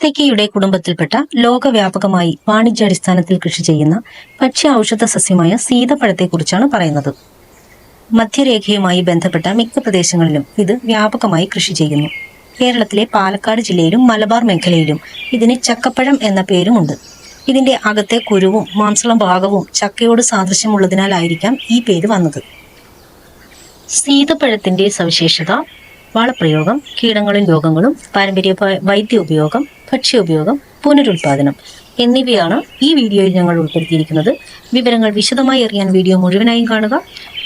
തെക്കേയുടെ കുടുംബത്തിൽപ്പെട്ട ലോകവ്യാപകമായി വാണിജ്യാടിസ്ഥാനത്തിൽ കൃഷി ചെയ്യുന്ന ഭക്ഷ്യ ഔഷധ സസ്യമായ സീതപ്പഴത്തെക്കുറിച്ചാണ് പറയുന്നത്. മധ്യരേഖയുമായി ബന്ധപ്പെട്ട മിക്ക പ്രദേശങ്ങളിലും ഇത് വ്യാപകമായി കൃഷി ചെയ്യുന്നു. കേരളത്തിലെ പാലക്കാട് ജില്ലയിലും മലബാർ മേഖലയിലും ഇതിന് ചക്കപ്പഴം എന്ന പേരുമുണ്ട്. ഇതിന്റെ അകത്തെ കുരുവും മാംസളം ഭാഗവും ചക്കയോട് സാദൃശ്യമുള്ളതിനാലായിരിക്കാം ഈ പേര് വന്നത്. സീതപ്പഴത്തിന്റെ സവിശേഷത: വളപ്രയോഗം, കീടങ്ങളും രോഗങ്ങളും, പാരമ്പര്യ വൈദ്യ ഉപയോഗം, ഭക്ഷ്യോപയോഗം, പുനരുൽപാദനം എന്നിവയാണ് ഈ വീഡിയോയിൽ ഞങ്ങൾ ഉൾപ്പെടുത്തിയിരിക്കുന്നത്. വിവരങ്ങൾ വിശദമായി അറിയാൻ വീഡിയോ മുഴുവനായും കാണുക.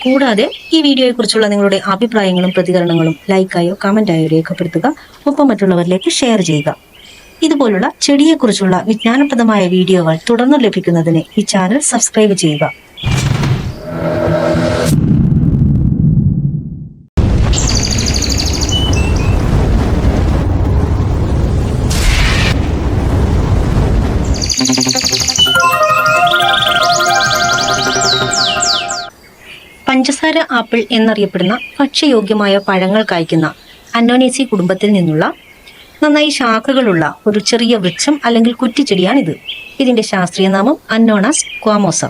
കൂടാതെ ഈ വീഡിയോയെക്കുറിച്ചുള്ള നിങ്ങളുടെ അഭിപ്രായങ്ങളും പ്രതികരണങ്ങളും ലൈക്കായോ കമന്റായോ രേഖപ്പെടുത്തുക. ഒപ്പം മറ്റുള്ളവരിലേക്ക് ഷെയർ ചെയ്യുക. ഇതുപോലുള്ള ചെടിയെക്കുറിച്ചുള്ള വിജ്ഞാനപ്രദമായ വീഡിയോകൾ തുടർന്ന് ലഭിക്കുന്നതിന് ഈ ചാനൽ സബ്സ്ക്രൈബ് ചെയ്യുക. പഞ്ചസാര ആപ്പിൾ എന്നറിയപ്പെടുന്ന ഭക്ഷ്യയോഗ്യമായ പഴങ്ങൾ കായ്ക്കുന്ന അന്നോനേസി കുടുംബത്തിൽ നിന്നുള്ള നന്നായി ശാഖകളുള്ള ഒരു ചെറിയ വൃക്ഷം അല്ലെങ്കിൽ കുറ്റിച്ചെടിയാണിത്. ഇതിന്റെ ശാസ്ത്രീയ നാമം അന്നോണാസ് ക്വാമോസ.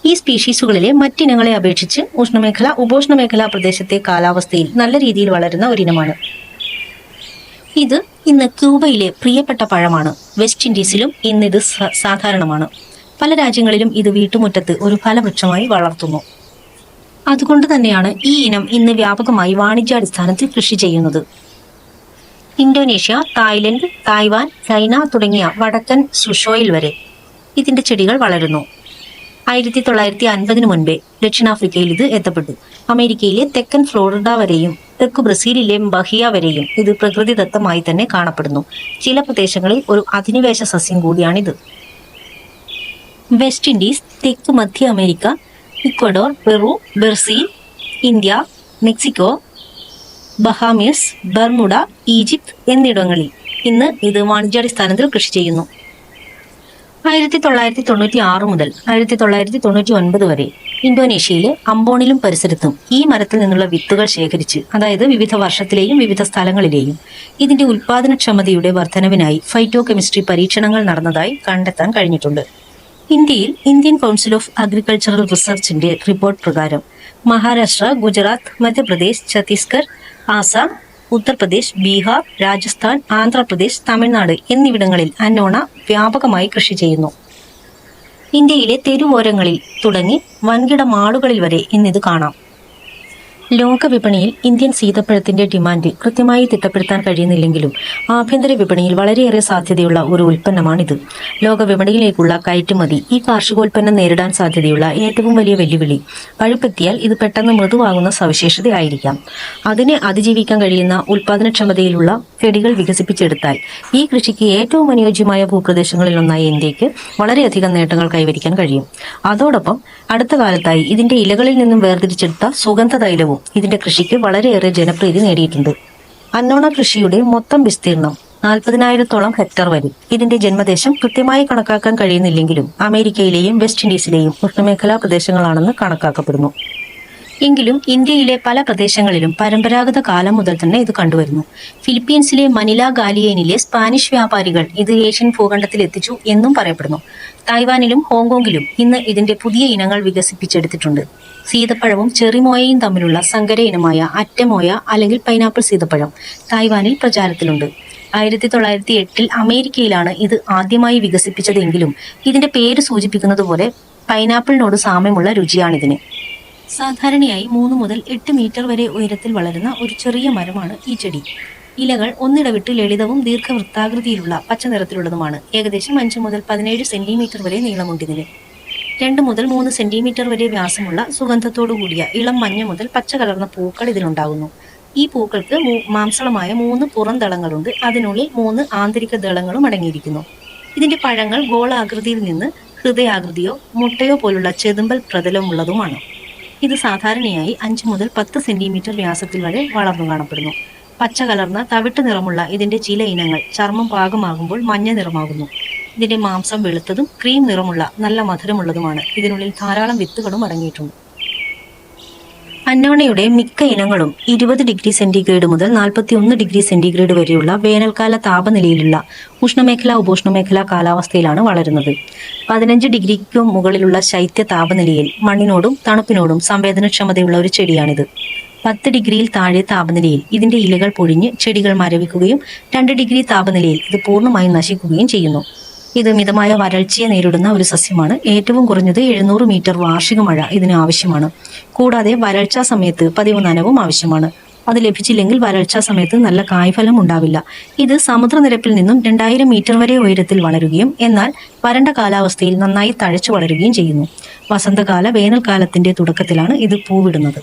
ഈ സ്പീഷീസുകളിലെ മറ്റിനങ്ങളെ അപേക്ഷിച്ച് ഉഷ്ണമേഖല, ഉപോഷ്ണമേഖലാ പ്രദേശത്തെ കാലാവസ്ഥയിൽ നല്ല രീതിയിൽ വളരുന്ന ഒരിനമാണ്. ഇത് ഇന്ന് ക്യൂബയിലെ പ്രിയപ്പെട്ട പഴമാണ്. വെസ്റ്റ് ഇൻഡീസിലും ഇന്നിത് സാധാരണമാണ്. പല രാജ്യങ്ങളിലും ഇത് വീട്ടുമുറ്റത്ത് ഒരു ഫലവൃക്ഷമായി വളർത്തുന്നു. അതുകൊണ്ട് തന്നെയാണ് ഈ ഇനം ഇന്ന് വ്യാപകമായി വാണിജ്യാടിസ്ഥാനത്തിൽ കൃഷി ചെയ്യുന്നത്. ഇന്തോനേഷ്യ, തായ്ലൻഡ്, തായ്വാൻ, ചൈന തുടങ്ങിയ വടക്കൻ സുഷോയിൽ വരെ ഇതിന്റെ ചെടികൾ വളരുന്നു. 1950 മുൻപേ ദക്ഷിണാഫ്രിക്കയിൽ ഇത് എത്തപ്പെട്ടു. അമേരിക്കയിലെ തെക്കൻ ഫ്ലോറിഡ വരെയും തെക്കു ബ്രസീലിലെ ബഹിയ വരെയും ഇത് പ്രകൃതിദത്തമായി തന്നെ കാണപ്പെടുന്നു. ചില പ്രദേശങ്ങളിൽ ഒരു അധിനിവേശ സസ്യം കൂടിയാണിത്. വെസ്റ്റ് ഇൻഡീസ്, തെക്ക് മധ്യ America, Ecuador, Peru, Brazil, India, Mexico, Bahamas, Bermuda, Egypt എന്നിവിടങ്ങളിൽ ഇന്ന് ഇത് വാണിജ്യാടിസ്ഥാനത്തിൽ കൃഷി ചെയ്യുന്നു. 1996 മുതൽ 1999 വരെ ഇന്തോനേഷ്യയിലെ അംബോണിലും പരിസരത്തും ഈ മരത്തിൽ നിന്നുള്ള വിത്തുകൾ ശേഖരിച്ച്, അതായത് വിവിധ വർഷത്തിലെയും വിവിധ സ്ഥലങ്ങളിലെയും ഇതിന്റെ ഉൽപാദനക്ഷമതയുടെ വർധനവിനായി ഫൈറ്റോ കെമിസ്ട്രി പരീക്ഷണങ്ങൾ നടന്നതായി കണ്ടെത്താൻ കഴിഞ്ഞിട്ടുണ്ട്. ഇന്ത്യയിൽ ഇന്ത്യൻ കൗൺസിൽ ഓഫ് അഗ്രികൾച്ചറൽ റിസർച്ചിന്റെ റിപ്പോർട്ട് പ്രകാരം മഹാരാഷ്ട്ര, ഗുജറാത്ത്, മധ്യപ്രദേശ്, ഛത്തീസ്ഗഡ്, ആസാം, ഉത്തർപ്രദേശ്, ബീഹാർ, രാജസ്ഥാൻ, ആന്ധ്രാപ്രദേശ്, തമിഴ്നാട് എന്നിവിടങ്ങളിൽ അന്നോണ വ്യാപകമായി കൃഷി ചെയ്യുന്നു. ഇന്ത്യയിലെ തെരുവോരങ്ങളിൽ തുടങ്ങി വൻകിട മാളുകളിൽ വരെ ഇന്നിത് കാണാം. ലോക വിപണിയിൽ ഇന്ത്യൻ സീതപ്പഴത്തിന്റെ ഡിമാൻഡ് കൃത്യമായി തിട്ടപ്പെടുത്താൻ കഴിയുന്നില്ലെങ്കിലും ആഭ്യന്തര വിപണിയിൽ വളരെയേറെ സാധ്യതയുള്ള ഒരു ഉൽപ്പന്നമാണിത്. ലോക വിപണിയിലേക്കുള്ള കയറ്റുമതി ഈ കാർഷികോൽപ്പന്നം നേരിടാൻ സാധ്യതയുള്ള ഏറ്റവും വലിയ വെല്ലുവിളി പഴുപ്പെത്തിയാൽ ഇത് പെട്ടെന്ന് മൃദുവാകുന്ന സവിശേഷതയായിരിക്കാം. അതിനെ അതിജീവിക്കാൻ കഴിയുന്ന ഉൽപാദനക്ഷമതയിലുള്ള ചെടികൾ വികസിപ്പിച്ചെടുത്താൽ ഈ കൃഷിക്ക് ഏറ്റവും അനുയോജ്യമായ ഭൂപ്രദേശങ്ങളിൽ ഒന്നായി ഇന്ത്യക്ക് വളരെയധികം നേട്ടങ്ങൾ കൈവരിക്കാൻ കഴിയും. അതോടൊപ്പം അടുത്ത കാലത്തായി ഇതിന്റെ ഇലകളിൽ നിന്നും വേർതിരിച്ചെടുത്ത സുഗന്ധ തൈലവും ഇതിന്റെ കൃഷിക്ക് വളരെയേറെ ജനപ്രീതി നേടിയിട്ടുണ്ട്. അന്നോണ കൃഷിയുടെ മൊത്തം വിസ്തീർണം 40,000-ഓളം ഹെക്ടർ വരും. ഇതിന്റെ ജന്മദേശം കൃത്യമായി കണക്കാക്കാൻ കഴിയുന്നില്ലെങ്കിലും അമേരിക്കയിലെയും വെസ്റ്റ് ഇൻഡീസിലെയും ഉഷ്ണമേഖലാ പ്രദേശങ്ങളാണെന്ന് കണക്കാക്കപ്പെടുന്നു. എങ്കിലും ഇന്ത്യയിലെ പല പ്രദേശങ്ങളിലും പരമ്പരാഗത കാലം മുതൽ തന്നെ ഇത് കണ്ടുവരുന്നു. ഫിലിപ്പീൻസിലെ മനില ഗാലിയനിലെ സ്പാനിഷ് വ്യാപാരികൾ ഇത് ഏഷ്യൻ ഭൂഖണ്ഡത്തിൽ എത്തിച്ചു എന്നും പറയപ്പെടുന്നു. തായ്വാനിലും ഹോങ്കോങ്ങിലും ഇന്ന് ഇതിന്റെ പുതിയ ഇനങ്ങൾ വികസിപ്പിച്ചെടുത്തിട്ടുണ്ട്. സീതപ്പഴവും ചെറിമോയയും തമ്മിലുള്ള സങ്കര ഇനമായ അറ്റമോയ അല്ലെങ്കിൽ പൈനാപ്പിൾ സീതപ്പഴം തായ്വാനിൽ പ്രചാരത്തിലുണ്ട്. 1908 അമേരിക്കയിലാണ് ഇത് ആദ്യമായി വികസിപ്പിച്ചതെങ്കിലും ഇതിന്റെ പേര് സൂചിപ്പിക്കുന്നത് പോലെ പൈനാപ്പിളിനോട് സാമ്യമുള്ള രുചിയാണിതിന്. സാധാരണയായി 3 മുതൽ 8 മീറ്റർ വരെ ഉയരത്തിൽ വളരുന്ന ഒരു ചെറിയ മരമാണ് ഈ ചെടി. ഇലകൾ ഒന്നിടവിട്ട് ലളിതവും ദീർഘവൃത്താകൃതിയിലുള്ള പച്ച നിറത്തിലുള്ളതുമാണ്. ഏകദേശം 5 മുതൽ 17 സെന്റിമീറ്റർ വരെ നീളമുണ്ടിതിന്. 2 മുതൽ 3 സെന്റിമീറ്റർ വരെ വ്യാസമുള്ള സുഗന്ധത്തോടുകൂടിയ ഇളം മഞ്ഞ മുതൽ പച്ച കലർന്ന പൂക്കൾ ഇതിനുണ്ടാകുന്നു. ഈ പൂക്കൾക്ക് മാംസളമായ 3 പുറംദളങ്ങളുണ്ട്. അതിനുള്ളിൽ 3 ആന്തരിക ദളങ്ങളും അടങ്ങിയിരിക്കുന്നു. ഇതിന്റെ പഴങ്ങൾ ഗോളാകൃതിയിൽ നിന്ന് ഹൃദയാകൃതിയോ മുട്ടയോ പോലുള്ള ചെതുമ്പൽ പ്രതലമുള്ളതുമാണ്. ഇത് സാധാരണയായി 5 മുതൽ 10 സെന്റിമീറ്റർ വ്യാസത്തിൽ വരെ വളർന്നു കാണപ്പെടുന്നു. പച്ച കലർന്ന തവിട്ട് നിറമുള്ള ഇതിന്റെ ചില ഇനങ്ങൾ ചർമ്മം പാകമാകുമ്പോൾ മഞ്ഞ നിറമാകുന്നു. ഇതിന്റെ മാംസം വെളുത്തതും ക്രീം നിറമുള്ള നല്ല മധുരമുള്ളതുമാണ്. ഇതിനുള്ളിൽ ധാരാളം വിത്തുകളും അടങ്ങിയിട്ടുണ്ട്. അന്നോണയുടെ മിക്ക ഇനങ്ങളും 20°C മുതൽ 41°C വരെയുള്ള വേനൽക്കാല താപനിലയിലുള്ള ഉഷ്ണമേഖല ഉപോഷ്ണമേഖലാ കാലാവസ്ഥയിലാണ് വളരുന്നത്. 15 ഡിഗ്രിക്കും മുകളിലുള്ള ശൈത്യ താപനിലയിൽ മണ്ണിനോടും തണുപ്പിനോടും സംവേദനക്ഷമതയുള്ള ഒരു ചെടിയാണിത്. 10 ഡിഗ്രിയിൽ താഴെ താപനിലയിൽ ഇതിന്റെ ഇലകൾ പൊഴിഞ്ഞ് ചെടികൾ മരവിക്കുകയും 2 ഡിഗ്രി താപനിലയിൽ ഇത് പൂർണ്ണമായും നശിക്കുകയും ചെയ്യുന്നു. ഇത് മിതമായ വരൾച്ചയെ നേരിടുന്ന ഒരു സസ്യമാണ്. ഏറ്റവും കുറഞ്ഞത് 700 മീറ്റർ വാർഷിക മഴ ഇതിന് ആവശ്യമാണ്. കൂടാതെ വരൾച്ചാ സമയത്ത് പതിവ് നനവും ആവശ്യമാണ്. അത് ലഭിച്ചില്ലെങ്കിൽ വരൾച്ചാ സമയത്ത് നല്ല കായ്ഫലം ഉണ്ടാവില്ല. ഇത് സമുദ്രനിരപ്പിൽ നിന്നും 2000 മീറ്റർ വരെ ഉയരത്തിൽ വളരുകയും എന്നാൽ വരണ്ട കാലാവസ്ഥയിൽ നന്നായി തഴച്ചു വളരുകയും ചെയ്യുന്നു. വസന്തകാല വേനൽക്കാലത്തിന്റെ തുടക്കത്തിലാണ് ഇത് പൂവിടുന്നത്.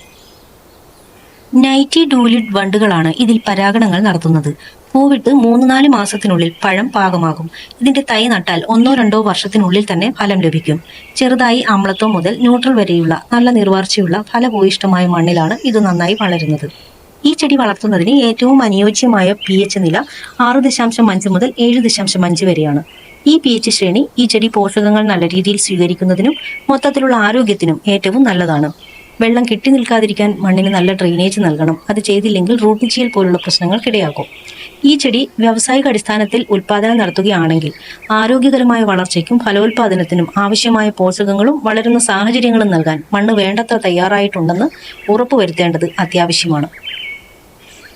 നൈറ്റി ഡൂലിഡ് വണ്ടുകളാണ് ഇതിൽ പരാഗണങ്ങൾ നടത്തുന്നത്. പൂവിട്ട് 3-4 മാസത്തിനുള്ളിൽ പഴം പാകമാകും. ഇതിന്റെ തൈ നട്ടാൽ 1-2 വർഷത്തിനുള്ളിൽ തന്നെ ഫലം ലഭിക്കും. ചെറുതായി അമ്ലത്വം മുതൽ ന്യൂട്രൽ വരെയുള്ള നല്ല നിർവാർച്ചയുള്ള ഫലഭൂയിഷ്ടമായ മണ്ണിലാണ് ഇത് നന്നായി വളരുന്നത്. ഈ ചെടി വളർത്തുന്നതിന് ഏറ്റവും അനുയോജ്യമായ pH നില 6.5 മുതൽ 7.5 വരെയാണ്. ഈ pH ശ്രേണി ഈ ചെടി പോഷകങ്ങൾ നല്ല രീതിയിൽ സ്വീകരിക്കുന്നതിനും മൊത്തത്തിലുള്ള ആരോഗ്യത്തിനും ഏറ്റവും നല്ലതാണ്. വെള്ളം കെട്ടി നിൽക്കാതിരിക്കാൻ മണ്ണിന് നല്ല ഡ്രെയിനേജ് നൽകണം. അത് ചെയ്തില്ലെങ്കിൽ റൂട്ട് ചീയൽ പോലുള്ള പ്രശ്നങ്ങൾക്കിടയാക്കും. ഈ ചെടി വ്യാവസായിക അടിസ്ഥാനത്തിൽ ഉൽപാദനം നടത്തുകയാണെങ്കിൽ ആരോഗ്യകരമായ വളർച്ചയ്ക്കും ഫലോൽപാദനത്തിനും ആവശ്യമായ പോഷകങ്ങളും വളരുന്ന സാഹചര്യങ്ങളും നൽകാൻ മണ്ണ് വേണ്ടത്ര തയ്യാറായിട്ടുണ്ടെന്ന് ഉറപ്പുവരുത്തേണ്ടത് അത്യാവശ്യമാണ്.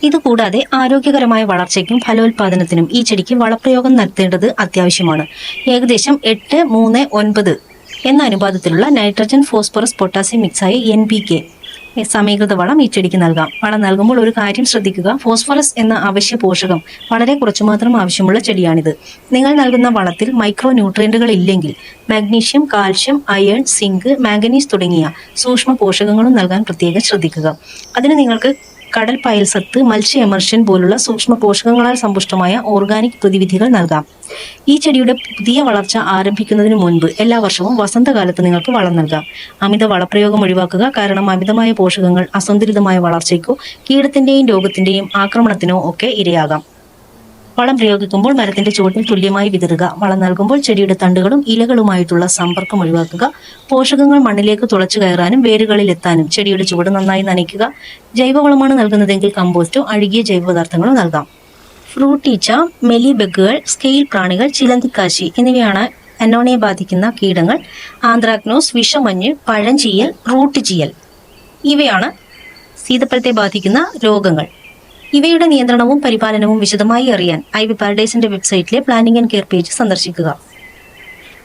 ഇതുകൂടാതെ ആരോഗ്യകരമായ വളർച്ചയ്ക്കും ഫലോൽപാദനത്തിനും ഈ ചെടിക്ക് വളപ്രയോഗം നടത്തേണ്ടത് അത്യാവശ്യമാണ്. ഏകദേശം 8-3-9 എന്ന അനുപാതത്തിലുള്ള നൈട്രജൻ, ഫോസ്ഫറസ്, പൊട്ടാസ്യം മിക്സായ NPK സമീകൃത വളം ഈ ചെടിക്ക് നൽകാം. വളം നൽകുമ്പോൾ ഒരു കാര്യം ശ്രദ്ധിക്കുക. ഫോസ്ഫറസ് എന്ന അവശ്യ പോഷകം വളരെ കുറച്ചു മാത്രം ആവശ്യമുള്ള ചെടിയാണിത്. നിങ്ങൾ നൽകുന്ന വളത്തിൽ മൈക്രോ ന്യൂട്രിയന്റുകൾ ഇല്ലെങ്കിൽ magnesium, calcium, iron, zinc, manganese തുടങ്ങിയ സൂക്ഷ്മ പോഷകങ്ങളും നൽകാൻ പ്രത്യേകം ശ്രദ്ധിക്കുക. അതിന് നിങ്ങൾക്ക് കടൽ പയൽസത്ത്, മത്സ്യ എമർഷൻ പോലുള്ള സൂക്ഷ്മ പോഷകങ്ങളാൽ സമ്പുഷ്ടമായ ഓർഗാനിക് പ്രതിവിധികൾ നൽകാം. ഈ ചെടിയുടെ പുതിയ വളർച്ച ആരംഭിക്കുന്നതിന് മുൻപ് എല്ലാ വർഷവും വസന്തകാലത്ത് നിങ്ങൾക്ക് വളം നൽകാം. അമിത വളപ്രയോഗം ഒഴിവാക്കുക. കാരണം അമിതമായ പോഷകങ്ങൾ അസന്തുലിതമായ വളർച്ചയ്ക്കോ കീടത്തിന്റെയും രോഗത്തിന്റെയും ആക്രമണത്തിനോ ഒക്കെ ഇരയാകാം. വളം പ്രയോഗിക്കുമ്പോൾ മരത്തിന്റെ ചുവട്ടിൽ തുല്യമായി വിതറുക. വളം നൽകുമ്പോൾ ചെടിയുടെ തണ്ടുകളും ഇലകളുമായിട്ടുള്ള സമ്പർക്കം ഒഴിവാക്കുക. പോഷകങ്ങൾ മണ്ണിലേക്ക് തുളച്ചു കയറാനും വേരുകളിൽ എത്താനും ചെടിയുടെ ചുവട് നന്നായി നനയ്ക്കുക. ജൈവവളമാണ് നൽകുന്നതെങ്കിൽ കമ്പോസ്റ്റോ അഴുകിയ ജൈവപദാർത്ഥങ്ങളോ നൽകാം. ഫ്രൂട്ട് ഈച്ച, മെലിബഗുകൾ, സ്കെയിൽ പ്രാണികൾ, ചിലന്തിക്കാശി എന്നിവയാണ് അന്നോണയെ ബാധിക്കുന്ന കീടങ്ങൾ. ആന്ത്രാക്നോസ്, വിഷമഞ്ഞ്, പഴഞ്ചീയൽ, റൂട്ട് ചീയൽ ഇവയാണ് സീതപ്പഴത്തെ ബാധിക്കുന്ന രോഗങ്ങൾ. ഇവയുടെ നിയന്ത്രണവും പരിപാലനവും വിശദമായി അറിയാൻ ഐവി പാരഡൈസിന്റെ വെബ്സൈറ്റിലെ പ്ലാനിംഗ് ആൻഡ് കെയർ പേജ് സന്ദർശിക്കുക.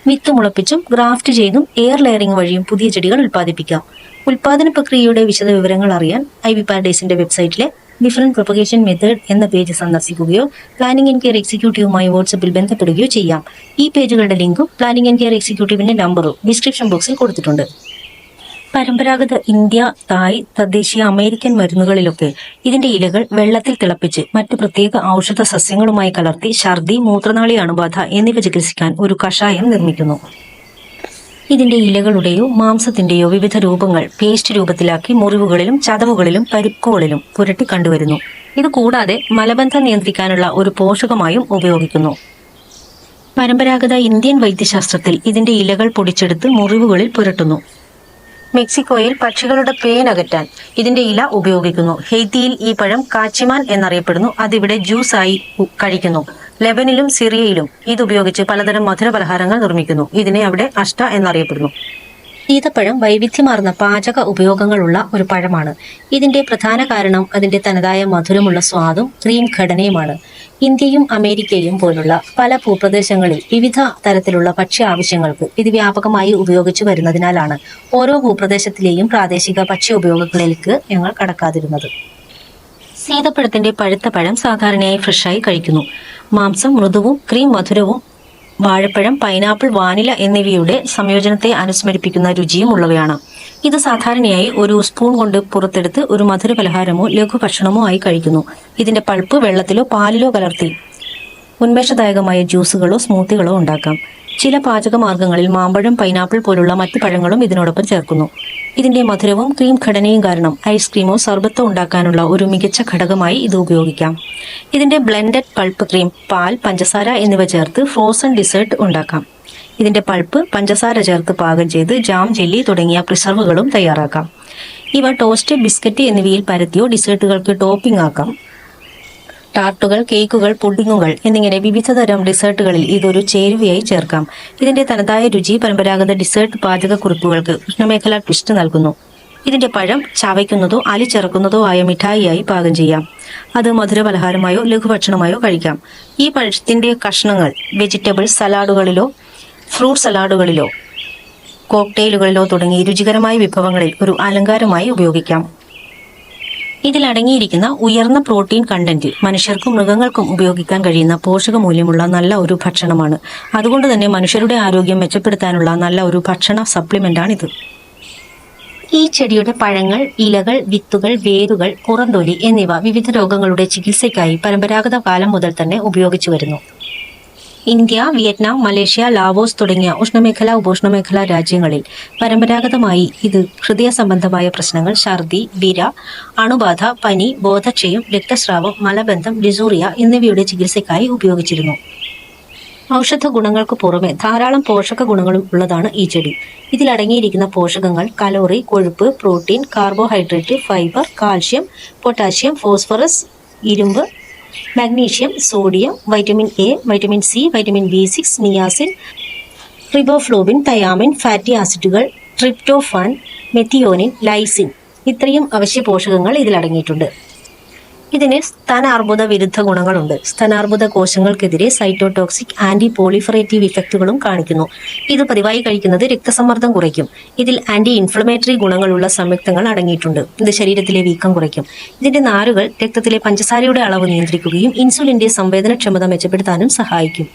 വിത്ത് മുളപ്പിച്ചും ഗ്രാഫ്റ്റ് ചെയ്തും എയർ ലെയറിംഗ് വഴിയും പുതിയ ചെടികൾ ഉൽപ്പാദിപ്പിക്കാം. ഉൽപാദന പ്രക്രിയയുടെ വിശദ വിവരങ്ങൾ അറിയാൻ ഐവി പാരഡൈസിന്റെ വെബ്സൈറ്റിലെ ഡിഫറൻറ്റ് പ്രൊപ്പഗേഷൻ മെത്തേഡ് എന്ന പേജ് സന്ദർശിക്കുകയോ പ്ലാനിംഗ് ആൻഡ് കെയർ എക്സിക്യൂട്ടീവുമായി വാട്സപ്പിൽ ബന്ധപ്പെടുകയോ ചെയ്യാം. ഈ പേജുകളുടെ ലിങ്കും പ്ലാനിംഗ് ആൻഡ് കെയർ എക്സിക്യൂട്ടീവിന്റെ നമ്പറും ഡിസ്ക്രിപ്ഷൻ ബോക്സിൽ കൊടുത്തിട്ടുണ്ട്. പരമ്പരാഗത ഇന്ത്യ, തായ്, തദ്ദേശീയ അമേരിക്കൻ മരുന്നുകളിലൊക്കെ ഇതിന്റെ ഇലകൾ വെള്ളത്തിൽ തിളപ്പിച്ച് മറ്റു പ്രത്യേക ഔഷധ സസ്യങ്ങളുമായി കലർത്തി ഛർദി, മൂത്രനാളി അണുബാധ എന്നിവ ചികിത്സിക്കാൻ ഒരു കഷായം നിർമ്മിക്കുന്നു. ഇതിന്റെ ഇലകളുടെയോ മാംസത്തിന്റെയോ വിവിധ രൂപങ്ങൾ പേസ്റ്റ് രൂപത്തിലാക്കി മുറിവുകളിലും ചതവുകളിലും പരിക്കുകളിലും പുരട്ടി കണ്ടുവരുന്നു. ഇത് കൂടാതെ മലബന്ധം നിയന്ത്രിക്കാനുള്ള ഒരു പോഷകമായും ഉപയോഗിക്കുന്നു. പരമ്പരാഗത ഇന്ത്യൻ വൈദ്യശാസ്ത്രത്തിൽ ഇതിന്റെ ഇലകൾ പൊടിച്ചെടുത്ത് മുറിവുകളിൽ പുരട്ടുന്നു. മെക്സിക്കോയിൽ പക്ഷികളുടെ പേൻ അകറ്റാൻ ഇതിന്റെ ഇല ഉപയോഗിക്കുന്നു. ഹെയ്ത്തിയിൽ ഈ പഴം കാച്ചിമാൻ എന്നറിയപ്പെടുന്നു. അതിവിടെ ജ്യൂസായി കഴിക്കുന്നു. ലെബനിലും സിറിയയിലും ഇതുപയോഗിച്ച് പലതരം മധുര പലഹാരങ്ങൾ നിർമ്മിക്കുന്നു. ഇതിനെ അവിടെ അഷ്ട എന്നറിയപ്പെടുന്നു. സീതപ്പഴം വൈവിധ്യമാർന്ന പാചക ഉപയോഗങ്ങളുള്ള ഒരു പഴമാണ്. ഇതിന്റെ പ്രധാന കാരണം അതിന്റെ തനതായ മധുരമുള്ള സ്വാദും ക്രീം ഘടനയുമാണ്. ഇന്ത്യയും അമേരിക്കയും പോലുള്ള പല ഭൂപ്രദേശങ്ങളിൽ വിവിധ തരത്തിലുള്ള ഭക്ഷ്യ ആവശ്യങ്ങൾക്ക് ഇത് വ്യാപകമായി ഉപയോഗിച്ചു വരുന്നതിനാലാണ് ഓരോ ഭൂപ്രദേശത്തിലെയും പ്രാദേശിക ഭക്ഷ്യ ഉപയോഗങ്ങളിലേക്ക് ഞങ്ങൾ കടക്കാതിരുന്നത്. സീതപ്പഴത്തിന്റെ പഴുത്ത പഴം സാധാരണയായി ഫ്രഷായി കഴിക്കുന്നു. മാംസം മൃദുവും ക്രീം മധുരവും വാഴപ്പഴം, പൈനാപ്പിൾ, വാനില എന്നിവയുടെ സംയോജനത്തെ അനുസ്മരിപ്പിക്കുന്ന രുചിയും ഉള്ളവയാണ്. ഇത് സാധാരണയായി ഒരു സ്പൂൺ കൊണ്ട് പുറത്തെടുത്ത് ഒരു മധുര പലഹാരമോ ലഘുഭക്ഷണമോ ആയി കഴിക്കുന്നു. ഇതിന്റെ പൾപ്പ് വെള്ളത്തിലോ പാലിലോ കലർത്തി ഉന്മേഷദായകമായ ജ്യൂസുകളോ സ്മൂത്തികളോ ഉണ്ടാക്കാം. ചില പാചകമാർഗ്ഗങ്ങളിൽ മാമ്പഴം, പൈനാപ്പിൾ പോലുള്ള മറ്റു പഴങ്ങളും ഇതിനോടൊപ്പം ചേർക്കുന്നു. ഇതിന്റെ മധുരവും ക്രീം ഘടനയും കാരണം ഐസ്ക്രീമോ സർബത്തോ ഉണ്ടാക്കാനുള്ള ഒരു മികച്ച ഘടകമായി ഇത് ഉപയോഗിക്കാം. ഇതിന്റെ ബ്ലെൻഡഡ് പൾപ്പ് ക്രീം, പാൽ, പഞ്ചസാര എന്നിവ ചേർത്ത് ഫ്രോസൺ ഡിസേർട്ട് ഉണ്ടാക്കാം. ഇതിന്റെ പൾപ്പ് പഞ്ചസാര ചേർത്ത് പാകം ചെയ്ത് ജാം, ജെല്ലി തുടങ്ങിയ പ്രിസർവുകളും തയ്യാറാക്കാം. ഇവ ടോസ്റ്റ്, ബിസ്ക്കറ്റ് എന്നിവയിൽ പരത്തിയോ ഡിസേർട്ടുകൾക്ക് ടോപ്പിംഗ് ആക്കാം. ടാർട്ടുകൾ, കേക്കുകൾ, പുഡിങ്ങുകൾ എന്നിങ്ങനെ വിവിധതരം ഡിസേർട്ടുകളിൽ ഇതൊരു ചേരുവയായി ചേർക്കാം. ഇതിന്റെ തനതായ രുചി പരമ്പരാഗത ഡിസേർട്ട് പാചകക്കുറിപ്പുകൾക്ക് ഉഷ്ണമേഖലാ ട്വിസ്റ്റ് നൽകുന്നു. ഇതിന്റെ പഴം ചവയ്ക്കുന്നതോ അലിച്ചിറക്കുന്നതോ ആയ മിഠായിയായി പാകം ചെയ്യാം. അത് മധുരപലഹാരമായോ ലഘുഭക്ഷണമായോ കഴിക്കാം. ഈ പഴത്തിന്റെ കഷ്ണങ്ങൾ വെജിറ്റബിൾ സലാഡുകളിലോ ഫ്രൂട്ട് സലാഡുകളിലോ കോക്ടെയിലുകളിലോ തുടങ്ങി രുചികരമായ വിഭവങ്ങളിൽ ഒരു അലങ്കാരമായി ഉപയോഗിക്കാം. ഇതിലടങ്ങിയിരിക്കുന്ന ഉയർന്ന പ്രോട്ടീൻ കണ്ടന്റ് മനുഷ്യർക്കും മൃഗങ്ങൾക്കും ഉപയോഗിക്കാൻ കഴിയുന്ന പോഷകമൂല്യമുള്ള നല്ല ഒരു ഭക്ഷണമാണ്. അതുകൊണ്ട് തന്നെ മനുഷ്യരുടെ ആരോഗ്യം മെച്ചപ്പെടുത്താനുള്ള നല്ല ഒരു ഭക്ഷണ സപ്ലിമെന്റാണിത്. ഈ ചെടിയുടെ പഴങ്ങൾ, ഇലകൾ, വിത്തുകൾ, വേരുകൾ, പുറന്തൊലി എന്നിവ വിവിധ രോഗങ്ങളുടെ ചികിത്സയ്ക്കായി പരമ്പരാഗത കാലം മുതൽ തന്നെ ഉപയോഗിച്ചു വരുന്നു. ഇന്ത്യ, വിയറ്റ്നാം, മലേഷ്യ, ലാവോസ് തുടങ്ങിയ ഉഷ്ണമേഖലാ ഉപോഷ്ണമേഖലാ രാജ്യങ്ങളിൽ പരമ്പരാഗതമായി ഇത് ഹൃദയ സംബന്ധമായ പ്രശ്നങ്ങൾ, ഛർദി, വിര, അണുബാധ, പനി, ബോധക്ഷയം, രക്തസ്രാവം, മലബന്ധം, ഡിസൂറിയ എന്നിവയുടെ ചികിത്സയ്ക്കായി ഉപയോഗിച്ചിരുന്നു. ഔഷധ ഗുണങ്ങൾക്ക് പുറമെ ധാരാളം പോഷക ഗുണങ്ങളും ഉള്ളതാണ് ഈ ചെടി. ഇതിലടങ്ങിയിരിക്കുന്ന പോഷകങ്ങൾ കലോറി, കൊഴുപ്പ്, protein, carbohydrate, fibre, calcium, potassium, phosphorus, ഇരുമ്പ്, magnesium, sodium, vitamin A, vitamin C, vitamin ബി6, നിയാസിൻ, റിബോഫ്ലോബിൻ, തയാമിൻ, ഫാറ്റി ആസിഡുകൾ, ട്രിപ്റ്റോഫാൻ, മെത്തിയോനിൻ, ലൈസിൻ ഇത്രയും അവശ്യ പോഷകങ്ങൾ ഇതിലടങ്ങിയിട്ടുണ്ട്. ഇതിന് സ്തനാർബുദ വിരുദ്ധ ഗുണങ്ങളുണ്ട്. സ്തനാർബുദ കോശങ്ങൾക്കെതിരെ സൈറ്റോടോക്സിക്, ആന്റി പോളിഫറേറ്റീവ് ഇഫക്റ്റുകളും കാണിക്കുന്നു. ഇത് പതിവായി കഴിക്കുന്നത് രക്തസമ്മർദ്ദം കുറയ്ക്കും. ഇതിൽ ആന്റി ഇൻഫ്ലമേറ്ററി ഗുണങ്ങളുള്ള സംയുക്തങ്ങൾ അടങ്ങിയിട്ടുണ്ട്. ഇത് ശരീരത്തിലെ വീക്കം കുറയ്ക്കും. ഇതിന്റെ നാരുകൾ രക്തത്തിലെ പഞ്ചസാരയുടെ അളവ് നിയന്ത്രിക്കുകയും ഇൻസുലിന്റെ സംവേദനക്ഷമത മെച്ചപ്പെടുത്താനും സഹായിക്കും.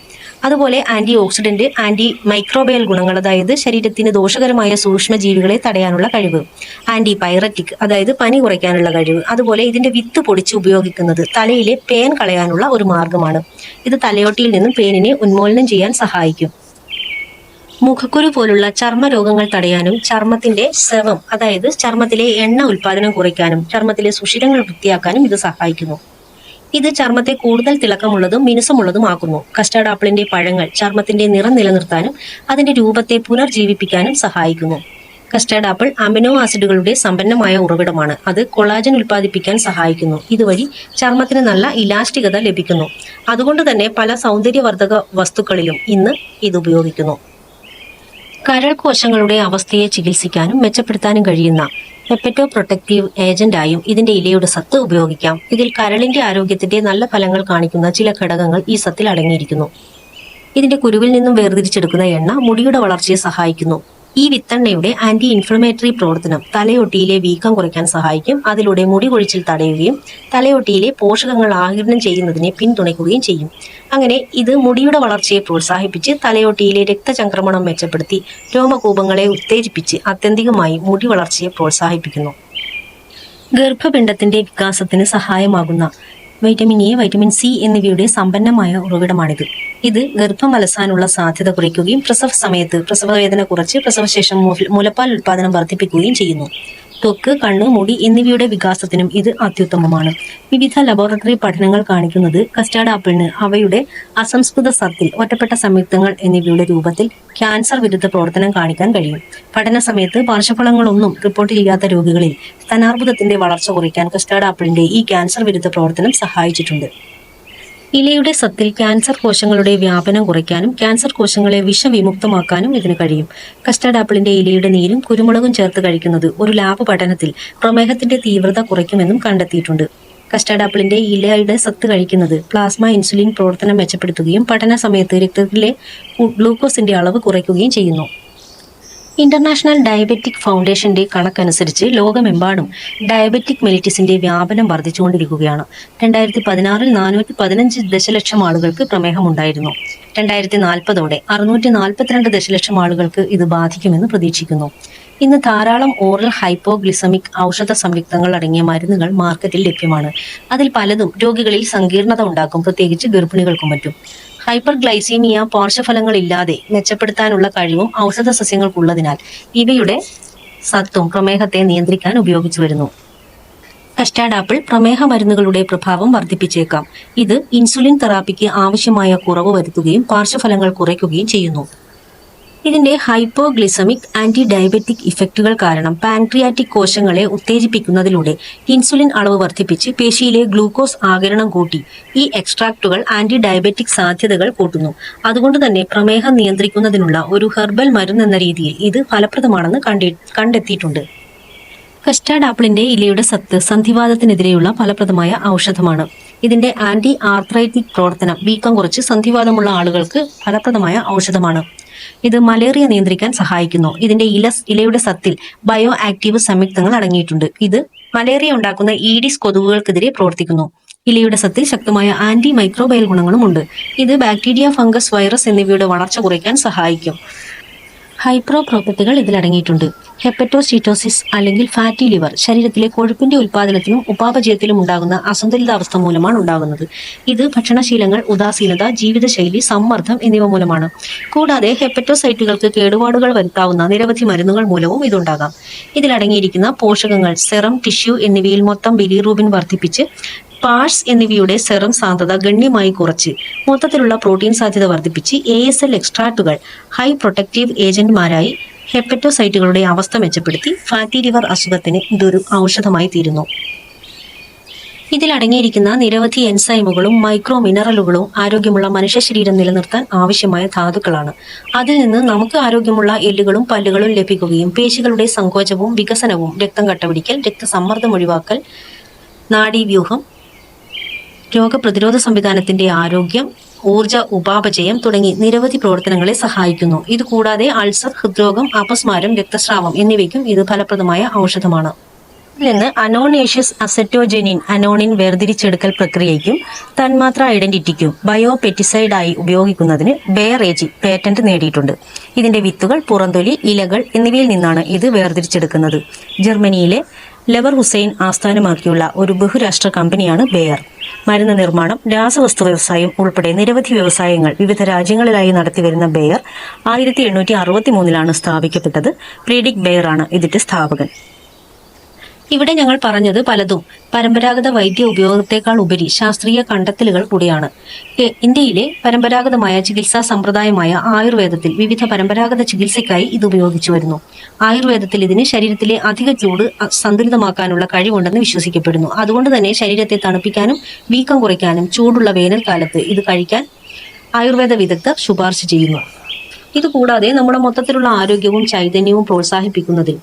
അതുപോലെ ആന്റി ഓക്സിഡന്റ്, ആന്റി മൈക്രോബയൽ ഗുണങ്ങൾ, അതായത് ശരീരത്തിന് ദോഷകരമായ സൂക്ഷ്മജീവികളെ തടയാനുള്ള കഴിവ്, ആന്റി പൈററ്റിക്, അതായത് പനി കുറയ്ക്കാനുള്ള കഴിവ്. അതുപോലെ ഇതിന്റെ വിത്ത് പൊടിച്ച് ഉപയോഗിക്കുന്നത് തലയിലെ പേൻ കളയാനുള്ള ഒരു മാർഗമാണ്. ഇത് തലയോട്ടിയിൽ നിന്നും പേനിനെ ഉന്മൂലനം ചെയ്യാൻ സഹായിക്കും. മുഖക്കുരു പോലുള്ള ചർമ്മരോഗങ്ങൾ തടയാനും ചർമ്മത്തിന്റെ സ്രവം, അതായത് ചർമ്മത്തിലെ എണ്ണ ഉൽപാദനം കുറയ്ക്കാനും ചർമ്മത്തിലെ സുഷിരങ്ങൾ വൃത്തിയാക്കാനും ഇത് സഹായിക്കുന്നു. ഇത് ചർമ്മത്തെ കൂടുതൽ തിളക്കമുള്ളതും മിനുസമുള്ളതുമാക്കുന്നു. കസ്റ്റാർഡ് ആപ്പിളിന്റെ പഴങ്ങൾ ചർമ്മത്തിന്റെ നിറം നിലനിർത്താനും അതിന്റെ രൂപത്തെ പുനർജീവിപ്പിക്കാനും സഹായിക്കുന്നു. കസ്റ്റാർഡ് ആപ്പിൾ അമിനോ ആസിഡുകളുടെ സമ്പന്നമായ ഉറവിടമാണ്. അത് കൊളാജൻ ഉൽപ്പാദിപ്പിക്കാൻ സഹായിക്കുന്നു. ഇതുവഴി ചർമ്മത്തിന് നല്ല ഇലാസ്റ്റികത ലഭിക്കുന്നു. അതുകൊണ്ട് തന്നെ പല സൗന്ദര്യവർദ്ധക വസ്തുക്കളിലും ഇന്ന് ഇത് ഉപയോഗിക്കുന്നു. കരൾ കോശങ്ങളുടെ അവസ്ഥയെ ചികിത്സിക്കാനും മെച്ചപ്പെടുത്താനും കഴിയുന്ന ഹെപ്പറ്റോ പ്രൊട്ടക്റ്റീവ് ഏജന്റായും ഇതിന്റെ ഇലയുടെ സത്ത് ഉപയോഗിക്കാം. ഇതിൽ കരളിന്റെ ആരോഗ്യത്തിന്റെ നല്ല ഫലങ്ങൾ കാണിക്കുന്ന ചില ഘടകങ്ങൾ ഈ സത്തിൽ അടങ്ങിയിരിക്കുന്നു. ഇതിന്റെ കുരുവിൽ നിന്നും വേർതിരിച്ചെടുക്കുന്ന എണ്ണ മുടിയുടെ വളർച്ചയെ സഹായിക്കുന്നു. ഈ വിത്തെണ്ണയുടെ ആന്റി ഇൻഫ്ലമേറ്ററി പ്രവർത്തനം തലയൊട്ടിയിലെ വീക്കം കുറയ്ക്കാൻ സഹായിക്കും. അതിലൂടെ മുടി കൊഴിച്ചിൽ തടയുകയും തലയൊട്ടിയിലെ പോഷകങ്ങൾ ആഗിരണം ചെയ്യുന്നതിനെ പിന്തുണയ്ക്കുകയും ചെയ്യും. അങ്ങനെ ഇത് മുടിയുടെ വളർച്ചയെ പ്രോത്സാഹിപ്പിച്ച് തലയോട്ടിയിലെ രക്തചംക്രമണം മെച്ചപ്പെടുത്തി രോമകൂപങ്ങളെ ഉത്തേജിപ്പിച്ച് ആത്യന്തികമായി മുടി വളർച്ചയെ പ്രോത്സാഹിപ്പിക്കുന്നു. ഗർഭപിണ്ഡത്തിന്റെ വികാസത്തിന് സഹായമാകുന്ന വൈറ്റമിൻ എ, വൈറ്റമിൻ സി എന്നിവയുടെ സമ്പന്നമായ ഉറവിടമാണിത്. ഇത് ഗർഭം അലസാനുള്ള സാധ്യത കുറയ്ക്കുകയും പ്രസവ സമയത്ത് പ്രസവവേദന കുറച്ച് പ്രസവശേഷം മുലപ്പാൽ ഉൽപാദനം വർദ്ധിപ്പിക്കുകയും ചെയ്യുന്നു. ത്വക്ക്, കണ്ണ്, മുടി എന്നിവയുടെ വികാസത്തിനും ഇത് അത്യുത്തമമാണ്. വിവിധ ലബോറട്ടറി പഠനങ്ങൾ കാണിക്കുന്നത് കസ്റ്റാർഡ് ആപ്പിളിന് അവയുടെ അസംസ്കൃത സത്തിൽ ഒറ്റപ്പെട്ട സംയുക്തങ്ങൾ എന്നിവയുടെ രൂപത്തിൽ ക്യാൻസർ വിരുദ്ധ പ്രവർത്തനം കാണിക്കാൻ കഴിയും. പഠന സമയത്ത് പാർശ്വഫലങ്ങളൊന്നും റിപ്പോർട്ട് ചെയ്യാത്ത രോഗികളിൽ സ്തനാർബുദത്തിന്റെ വളർച്ച കുറയ്ക്കാൻ കസ്റ്റാർഡ് ആപ്പിളിന്റെ ഈ ക്യാൻസർ വിരുദ്ധ പ്രവർത്തനം സഹായിച്ചിട്ടുണ്ട്. ഇലയുടെ സത്തിൽ ക്യാൻസർ കോശങ്ങളുടെ വ്യാപനം കുറയ്ക്കാനും ക്യാൻസർ കോശങ്ങളെ വിഷവിമുക്തമാക്കാനും ഇതിന് കഴിയും. കസ്റ്റാർഡ് ആപ്പിളിന്റെ ഇലയുടെ നീരും കുരുമുളകും ചേർത്ത് കഴിക്കുന്നത് ഒരു ലാബ് പഠനത്തിൽ പ്രമേഹത്തിന്റെ തീവ്രത കുറയ്ക്കുമെന്നും കണ്ടെത്തിയിട്ടുണ്ട്. കസ്റ്റാർഡ് ആപ്പിളിന്റെ ഇലയുടെ സത്ത് കഴിക്കുന്നത് പ്ലാസ്മ ഇൻസുലിൻ പ്രവർത്തനം മെച്ചപ്പെടുത്തുകയും പഠന സമയത്ത് രക്തത്തിലെ ഗ്ലൂക്കോസിന്റെ അളവ് കുറയ്ക്കുകയും ചെയ്യുന്നു. ഇന്റർനാഷണൽ ഡയബറ്റിക് ഫൗണ്ടേഷന്റെ കണക്കനുസരിച്ച് ലോകമെമ്പാടും ഡയബറ്റിക് മെലിറ്റിസിന്റെ വ്യാപനം വർദ്ധിച്ചുകൊണ്ടിരിക്കുകയാണ്. 2016 415 ദശലക്ഷം ആളുകൾക്ക് പ്രമേഹമുണ്ടായിരുന്നു. 2040 642 ദശലക്ഷം ആളുകൾക്ക് ഇത് ബാധിക്കുമെന്ന് പ്രതീക്ഷിക്കുന്നു. ഇന്ന് ധാരാളം ഓറൽ ഹൈപ്പോഗ്ലിസമിക് ഔഷധ സംയുക്തങ്ങൾ അടങ്ങിയ മരുന്നുകൾ മാർക്കറ്റിൽ ലഭ്യമാണ്. അതിൽ പലതും രോഗികളിൽ സങ്കീർണത ഉണ്ടാക്കും, പ്രത്യേകിച്ച് ഗർഭിണികൾക്കും മറ്റും. ഹൈപ്പർഗ്ലൈസീമിയ പാർശ്വഫലങ്ങളില്ലാതെ മെച്ചപ്പെടുത്താനുള്ള കഴിവും ഔഷധ സസ്യങ്ങൾക്കുള്ളതിനാൽ ഇവയുടെ സത്തും പ്രമേഹത്തെ നിയന്ത്രിക്കാൻ ഉപയോഗിച്ചു വരുന്നു. കസ്റ്റാർഡ് ആപ്പിൾ പ്രമേഹ മരുന്നുകളുടെ പ്രഭാവം വർദ്ധിപ്പിച്ചേക്കാം. ഇത് ഇൻസുലിൻ തെറാപ്പിക്ക് ആവശ്യമായ കുറവ് വരുത്തുകയും പാർശ്വഫലങ്ങൾ കുറയ്ക്കുകയും ചെയ്യുന്നു. ഇതിന്റെ ഹൈപ്പോഗ്ലിസമിക് ആന്റി ഡയബറ്റിക് ഇഫക്റ്റുകൾ കാരണം പാൻക്രിയാറ്റിക് കോശങ്ങളെ ഉത്തേജിപ്പിക്കുന്നതിലൂടെ ഇൻസുലിൻ അളവ് വർദ്ധിപ്പിച്ച് പേശിയിലെ ഗ്ലൂക്കോസ് ആഗിരണം കൂട്ടി ഈ എക്സ്ട്രാക്റ്റുകൾ ആന്റി ഡയബറ്റിക് സാധ്യതകൾ കൂട്ടുന്നു. അതുകൊണ്ട് തന്നെ പ്രമേഹം നിയന്ത്രിക്കുന്നതിനുള്ള ഒരു ഹെർബൽ മരുന്ന് എന്ന രീതിയിൽ ഇത് ഫലപ്രദമാണെന്ന് കണ്ടെത്തിയിട്ടുണ്ട്. കസ്റ്റാർഡ് ആപ്പിളിന്റെ ഇലയുടെ സത്ത് സന്ധിവാതത്തിനെതിരെയുള്ള ഫലപ്രദമായ ഔഷധമാണ്. ഇതിന്റെ ആന്റി ആർത്രൈറ്റിക് പ്രവർത്തനം വീക്കം കുറച്ച് സന്ധിവാതമുള്ള ആളുകൾക്ക് ഫലപ്രദമായ ഔഷധമാണ്. ഇത് മലേറിയ നിയന്ത്രിക്കാൻ സഹായിക്കുന്നു. ഇതിന്റെ ഇലയുടെ സത്തിൽ ബയോ ആക്റ്റീവ് സംയുക്തങ്ങൾ അടങ്ങിയിട്ടുണ്ട്. ഇത് മലേറിയ ഉണ്ടാക്കുന്ന ഈഡിസ് കൊതുകുകൾക്കെതിരെ പ്രവർത്തിക്കുന്നു. ഇലയുടെ സത്തിൽ ശക്തമായ ആന്റി മൈക്രോബയൽ ഗുണങ്ങളും ഉണ്ട്. ഇത് ബാക്ടീരിയ, ഫംഗസ്, വൈറസ് എന്നിവയുടെ വളർച്ച കുറയ്ക്കാൻ സഹായിക്കും. ഹൈപ്രോ പ്രോപ്പർട്ടികൾ ഇതിലടങ്ങിയിട്ടുണ്ട്. ഹെപ്പറ്റോസിറ്റോസിസ് അല്ലെങ്കിൽ ഫാറ്റി ലിവർ ശരീരത്തിലെ കൊഴുപ്പിന്റെ ഉൽപാദനത്തിലും ഉപാപചയത്തിലും ഉണ്ടാകുന്ന അസന്തുലിതാവസ്ഥ മൂലമാണ് ഉണ്ടാകുന്നത്. ഇത് ഭക്ഷണശീലങ്ങൾ, ഉദാസീനത, ജീവിതശൈലി, സമ്മർദ്ദം എന്നിവ മൂലമാണ്. കൂടാതെ ഹെപ്പറ്റോസൈറ്റുകൾക്ക് കേടുപാടുകൾ വരുത്താവുന്ന നിരവധി മരുന്നുകൾ മൂലവും ഇതുണ്ടാകാം. ഇതിലടങ്ങിയിരിക്കുന്ന പോഷകങ്ങൾ സെറം, ടിഷ്യൂ എന്നിവയിൽ മൊത്തം ബിലിറൂബിൻ വർദ്ധിപ്പിച്ച് പാഴ്സ് എന്നിവയുടെ സെറം സാന്ദ്രത ഗണ്യമായി കുറച്ച് മൊത്തത്തിലുള്ള പ്രോട്ടീൻ സാധ്യത വർദ്ധിപ്പിച്ച് ASL എക്സ്ട്രാക്റ്റുകൾ ഹൈ പ്രൊട്ടക്റ്റീവ് ഏജന്റുമാരായി ഹെപ്പറ്റോസൈറ്റുകളുടെ അവസ്ഥ മെച്ചപ്പെടുത്തി ഫാറ്റി ലിവർ അസുഖത്തിന് ഇതൊരു ഔഷധമായി തീരുന്നു. ഇതിലടങ്ങിയിരിക്കുന്ന നിരവധി എൻസൈമുകളും മൈക്രോ മിനറലുകളും ആരോഗ്യമുള്ള മനുഷ്യ ശരീരം നിലനിർത്താൻ ആവശ്യമായ ധാതുക്കളാണ്. അതിൽ നിന്ന് നമുക്ക് ആരോഗ്യമുള്ള എല്ലുകളും പല്ലുകളും ലഭിക്കുകയും പേശികളുടെ സങ്കോചവും വികസനവും, രക്തം കട്ടപിടിക്കൽ, രക്തസമ്മർദ്ദം ഒഴിവാക്കൽ, നാഡീവ്യൂഹം, രോഗപ്രതിരോധ സംവിധാനത്തിന്റെ ആരോഗ്യം, ഊർജ ഉപാപചയം തുടങ്ങി നിരവധി പ്രവർത്തനങ്ങളെ സഹായിക്കുന്നു. ഇതുകൂടാതെ അൾസർ, ഹൃദ്രോഗം, അപസ്മാരം, രക്തസ്രാവം എന്നിവയ്ക്കും ഇത് ഫലപ്രദമായ ഔഷധമാണ്. ഇതിൽ നിന്ന് അനോണേഷ്യസ് അസറ്റോജെനിൻ അനോണിൻ വേർതിരിച്ചെടുക്കൽ പ്രക്രിയയ്ക്കും തന്മാത്ര ഐഡന്റിറ്റിക്കും ബയോപെറ്റിസൈഡായി ഉപയോഗിക്കുന്നതിന് ബെയർ ഏജി പേറ്റന്റ് നേടിയിട്ടുണ്ട്. ഇതിന്റെ വിത്തുകൾ, പുറന്തൊലി, ഇലകൾ എന്നിവയിൽ നിന്നാണ് ഇത് വേർതിരിച്ചെടുക്കുന്നത്. ജർമ്മനിയിലെ ലെവർ ഹുസൈൻ ആസ്ഥാനമാക്കിയുള്ള ഒരു ബഹുരാഷ്ട്ര കമ്പനിയാണ് ബെയർ. മരുന്ന് നിർമ്മാണം, രാസവസ്തു വ്യവസായം ഉൾപ്പെടെ നിരവധി വ്യവസായങ്ങൾ വിവിധ രാജ്യങ്ങളിലായി നടത്തിവരുന്ന ബെയർ 1863 സ്ഥാപിക്കപ്പെട്ടത്. ഫ്രീഡ്രിക് ബെയർ ആണ് ഇതിന്റെ സ്ഥാപകൻ. ഇവിടെ ഞങ്ങൾ പറഞ്ഞത് പലതും പരമ്പരാഗത വൈദ്യ ഉപയോഗത്തെക്കാൾ ഉപരി ശാസ്ത്രീയ കണ്ടെത്തലുകൾ കൂടിയാണ്. ഇന്ത്യയിലെ പരമ്പരാഗതമായ ചികിത്സാ സമ്പ്രദായമായ ആയുർവേദത്തിൽ വിവിധ പരമ്പരാഗത ചികിത്സയ്ക്കായി ഇത് ഉപയോഗിച്ചു വരുന്നു. ആയുർവേദത്തിൽ ഇതിന് ശരീരത്തിലെ അധിക ചൂട് സന്തുലിതമാക്കാനുള്ള കഴിവുണ്ടെന്ന് വിശ്വസിക്കപ്പെടുന്നു. അതുകൊണ്ട് തന്നെ ശരീരത്തെ തണുപ്പിക്കാനും വീക്കം കുറയ്ക്കാനും ചൂടുള്ള വേനൽക്കാലത്ത് ഇത് കഴിക്കാൻ ആയുർവേദ വിദഗ്ധർ ശുപാർശ ചെയ്യുന്നു. ഇതുകൂടാതെ നമ്മുടെ മൊത്തത്തിലുള്ള ആരോഗ്യവും ചൈതന്യവും പ്രോത്സാഹിപ്പിക്കുന്നതിൽ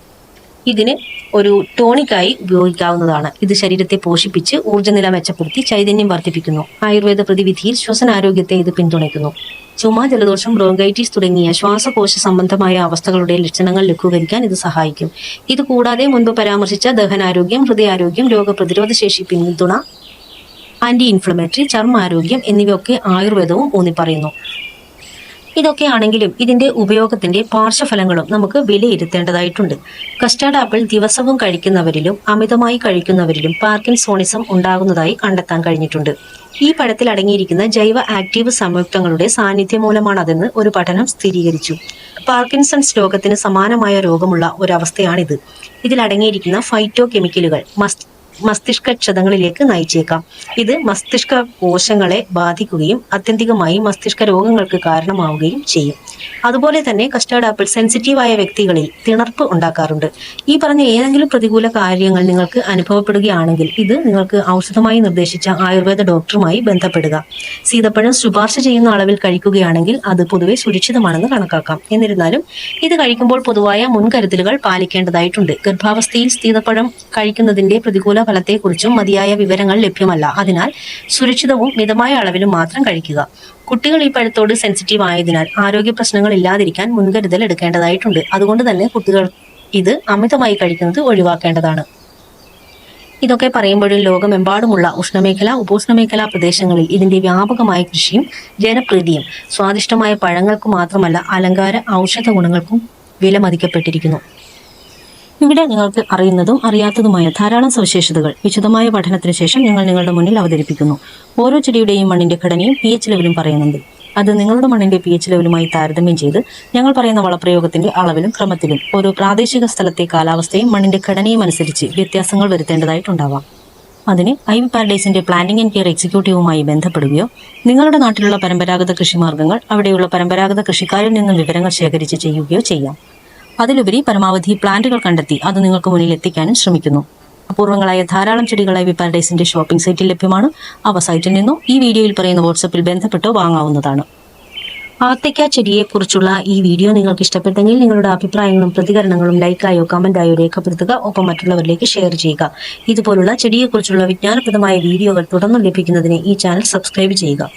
ഇതിന് ഒരു ടോണിക്കായി ഉപയോഗിക്കാവുന്നതാണ്. ഇത് ശരീരത്തെ പോഷിപ്പിച്ച് ഊർജ്ജനില മെച്ചപ്പെടുത്തി ചൈതന്യം വർദ്ധിപ്പിക്കുന്നു. ആയുർവേദ പ്രതിവിധിയിൽ ശ്വസനാരോഗ്യത്തെ ഇത് പിന്തുണയ്ക്കുന്നു. ചുമ, ജലദോഷം, ബ്രോങ്കൈറ്റിസ് തുടങ്ങിയ ശ്വാസകോശ സംബന്ധമായ അവസ്ഥകളുടെ ലക്ഷണങ്ങൾ ലഘൂകരിക്കാൻ ഇത് സഹായിക്കും. ഇതുകൂടാതെ മുൻപ് പരാമർശിച്ച ദഹനാരോഗ്യം, ഹൃദയാരോഗ്യം, രോഗപ്രതിരോധ ശേഷി പിന്തുണ, ആന്റി ഇൻഫ്ലമേറ്ററി, ചർമ്മാരോഗ്യം എന്നിവയൊക്കെ ആയുർവേദവും ഊന്നിപ്പറയുന്നു. ഇതൊക്കെ ആണെങ്കിലും ഇതിന്റെ ഉപയോഗത്തിന്റെ പാർശ്വഫലങ്ങളും നമുക്ക് വിലയിരുത്തേണ്ടതായിട്ടുണ്ട്. കസ്റ്റാർഡ് ആപ്പിൾ ദിവസവും കഴിക്കുന്നവരിലും അമിതമായി കഴിക്കുന്നവരിലും പാർക്കിൻസോണിസം ഉണ്ടാകുന്നതായി കണ്ടെത്താൻ കഴിഞ്ഞിട്ടുണ്ട്. ഈ പഴത്തിൽ അടങ്ങിയിരിക്കുന്ന ജൈവ ആക്റ്റീവ് സംയുക്തങ്ങളുടെ സാന്നിധ്യം മൂലമാണതെന്ന് ഒരു പഠനം സ്ഥിരീകരിച്ചു. പാർക്കിൻസൺസ് രോഗത്തിന് സമാനമായ രോഗമുള്ള ഒരവസ്ഥയാണിത്. ഇതിലടങ്ങിയിരിക്കുന്ന ഫൈറ്റോ കെമിക്കലുകൾ മസ്തിഷ്ക ക്ഷതങ്ങളിലേക്ക് നയിച്ചേക്കാം. ഇത് മസ്തിഷ്ക കോശങ്ങളെ ബാധിക്കുകയും ആത്യന്തികമായി മസ്തിഷ്ക രോഗങ്ങൾക്ക് കാരണമാവുകയും ചെയ്യും. അതുപോലെ തന്നെ കസ്റ്റാർഡ് ആപ്പിൾ സെൻസിറ്റീവായ വ്യക്തികളിൽ തിണർപ്പ് ഉണ്ടാക്കാറുണ്ട്. ഈ പറഞ്ഞ ഏതെങ്കിലും പ്രതികൂല കാര്യങ്ങൾ നിങ്ങൾക്ക് അനുഭവപ്പെടുകയാണെങ്കിൽ ഇത് നിങ്ങൾക്ക് ഔഷധമായി നിർദ്ദേശിച്ച ആയുർവേദ ഡോക്ടറുമായി ബന്ധപ്പെടുക. സീതപ്പഴം ശുപാർശ ചെയ്യുന്ന അളവിൽ കഴിക്കുകയാണെങ്കിൽ അത് പൊതുവെ സുരക്ഷിതമാണെന്ന് കണക്കാക്കാം. എന്നിരുന്നാലും ഇത് കഴിക്കുമ്പോൾ പൊതുവായ മുൻകരുതലുകൾ പാലിക്കേണ്ടതായിട്ടുണ്ട്. ഗർഭാവസ്ഥയിൽ സീതപ്പഴം കഴിക്കുന്നതിന്റെ പ്രതികൂല ഫലത്തെക്കുറിച്ചും മതിയായ വിവരങ്ങൾ ലഭ്യമല്ല. അതിനാൽ സുരക്ഷിതവും മിതമായ അളവിലും മാത്രം കഴിക്കുക. കുട്ടികൾ ഈ പഴത്തോട് സെൻസിറ്റീവ് ആയതിനാൽ ആരോഗ്യ പ്രശ്നങ്ങൾ ഇല്ലാതിരിക്കാൻ മുൻകരുതൽ എടുക്കേണ്ടതായിട്ടുണ്ട്. അതുകൊണ്ട് തന്നെ കുട്ടികൾ ഇത് അമിതമായി കഴിക്കുന്നത് ഒഴിവാക്കേണ്ടതാണ്. ഇതൊക്കെ പറയുമ്പോഴും ലോകമെമ്പാടുമുള്ള ഉഷ്ണമേഖല, ഉപോഷ്ണമേഖലാ പ്രദേശങ്ങളിൽ ഇതിന്റെ വ്യാപകമായ കൃഷിയും ജനപ്രീതിയും സ്വാദിഷ്ടമായ പഴങ്ങൾക്കു മാത്രമല്ല അലങ്കാര ഔഷധ ഗുണങ്ങൾക്കും വിലമതിക്കപ്പെട്ടിരിക്കുന്നു. ഇവിടെ നിങ്ങൾക്ക് അറിയുന്നതും അറിയാത്തതുമായ ധാരാളം സവിശേഷതകൾ വിശദമായ പഠനത്തിന് ശേഷം ഞങ്ങൾ നിങ്ങളുടെ മുന്നിൽ അവതരിപ്പിക്കുന്നു. ഓരോ ചെടിയുടെയും മണ്ണിന്റെ ഘടനയും pH ലെവലും പറയുന്നുണ്ട്. അത് നിങ്ങളുടെ മണ്ണിന്റെ pH ലെവലുമായി താരതമ്യം ചെയ്ത് ഞങ്ങൾ പറയുന്ന വളപ്രയോഗത്തിന്റെ അളവിലും ക്രമത്തിലും ഓരോ പ്രാദേശിക സ്ഥലത്തെ കാലാവസ്ഥയും മണ്ണിന്റെ ഘടനയും അനുസരിച്ച് വ്യത്യാസങ്ങൾ വരുത്തേണ്ടതായിട്ടുണ്ടാവാം. അതിന് ഐവി പാരഡൈസിന്റെ പ്ലാന്റിംഗ് ആൻഡ് കെയർ എക്സിക്യൂട്ടീവുമായി ബന്ധപ്പെടുകയോ നിങ്ങളുടെ നാട്ടിലുള്ള പരമ്പരാഗത കൃഷിമാർഗ്ഗങ്ങൾ അവിടെയുള്ള പരമ്പരാഗത കൃഷിക്കാരിൽ നിന്നും വിവരങ്ങൾ ശേഖരിച്ച് ചെയ്യുകയോ ചെയ്യാം. അതിലുപരി പരമാവധി പ്ലാന്റുകൾ കണ്ടെത്തി അത് നിങ്ങൾക്ക് മുന്നിൽ എത്തിക്കാനും ശ്രമിക്കുന്നു. അപൂർവങ്ങളായ ധാരാളം ചെടികൾ ഐവി പാരഡൈസിന്റെ ഷോപ്പിംഗ് സൈറ്റിൽ ലഭ്യമാണ്. അവ സൈറ്റിൽ നിന്നോ ഈ വീഡിയോയിൽ പറയുന്ന വാട്സപ്പിൽ ബന്ധപ്പെട്ടോ വാങ്ങാവുന്നതാണ്. ആർട്ടിക്ക ചെടിയെക്കുറിച്ചുള്ള ഈ വീഡിയോ നിങ്ങൾക്ക് ഇഷ്ടപ്പെട്ടെങ്കിൽ നിങ്ങളുടെ അഭിപ്രായങ്ങളും പ്രതികരണങ്ങളും ലൈക്കായോ കമന്റായോ രേഖപ്പെടുത്തുക. ഒപ്പം മറ്റുള്ളവരിലേക്ക് ഷെയർ ചെയ്യുക. ഇതുപോലുള്ള ചെടിയെക്കുറിച്ചുള്ള വിജ്ഞാനപ്രദമായ വീഡിയോകൾ തുടർന്നും ലഭിക്കുന്നതിന് ഈ ചാനൽ സബ്സ്ക്രൈബ് ചെയ്യുക.